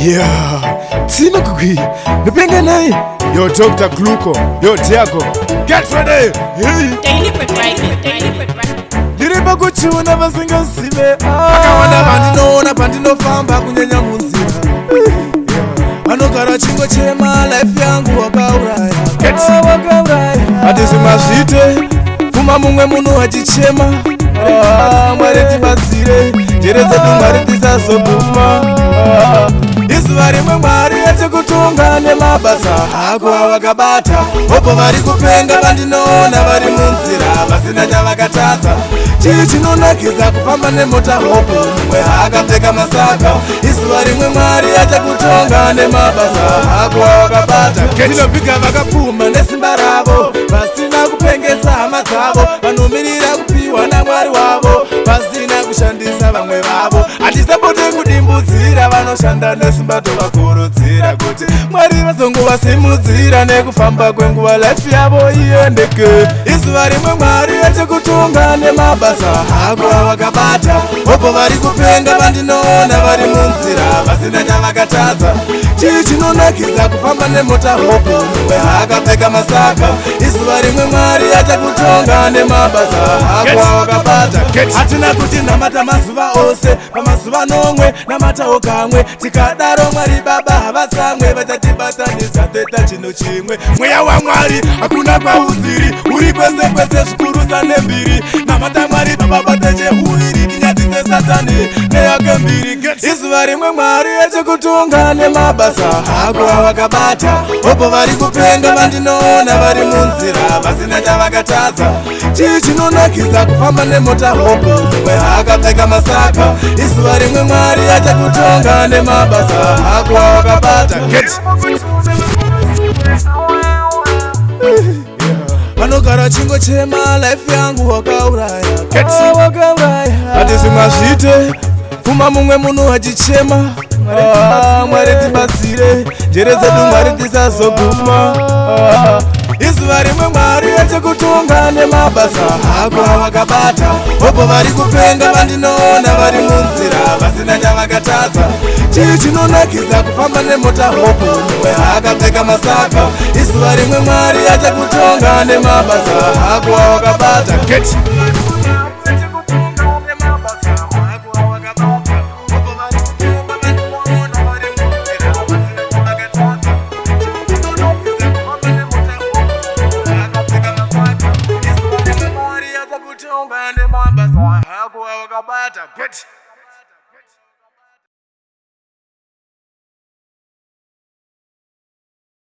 Yeah, Tina Kuki, Nipengane, yo Dr. Gluco, yo Tiago, get ready! Daily Daily Niriba kuchuna vasinga sive Akawana pandino famba kunyanya munzira Vanogara chingo chema life yangu wakauraya Ati simazvite, Fuma mumwe munhu achichema Mwari tibatsire, njere dzedu Mwari tisazoguma Izuva rimwe Mwari achikutonga nemabasa ako awakabata Opo vari kupenga vandinoona vari munzira vasina chavakatadza chii chinonakidza kufamba nemota hopo mumwe akapfeka masaka Izuva rimwe Mwari achakutonga nemabasa ako awakabata Tinopika vakapfuma nesimba ravo vasina kupengesa hama dzavo vanomiririra kupiwa naMwari wavo vasina kushandisa vamwe vavo hatisapote kudimbudzira vanoshanda nesimba tovakurudzira kuti Mwari vazonguvasimudzira nekufamba kwenguva life yavo iendeke Izuva rimwe Mwari achikutonga nemabasa ako awakabata Opo vari kupenga vandinoona vari munzira vasina chavakatadza chii chinonakidza kufamba nemota hopo mumwe akapfeka masaka Izuva rimwe Mwari achakutonga nemabasa ako awakabata hatina kuti namata mazuva ose pamazuva nomwe namatawo kamwe tikadaro Mwari baba havatsamwe vachatibatanidza toita chinhu chimwe mweya waMwari hakuna kwauziri uri kwese kwese zvikurusa nembiri namata Mwari baba patechehuviri tinyadzise satani neyake mbiri Izuva rimwe Mwari achikutonga nemabasa ako awakabata Opo vari kupenga vandinoona vari munzira vasina chavakatadza chii chinonakidza kufamba nemota hopo mumwe akapfeka masaka Izuva rimwe Mwari achakutonga nemabasa ako awakabata vanogara chingo chema life yangu wakauraya ati simazvite, Fuma mumwe munhu achichema Mwari tibatsire, njere dzedu Mwari tisazoguma Izuva rimwe Mwari achikutonga nemabasa ako awakabata Opo vari kupenga vandinoona vari munzira vasina chavakatadza chii chinonakidza kufamba nemota hopo mumwe akapfeka masaka Izuva rimwe Mwari achakutonga nemabasa ako awakabata Get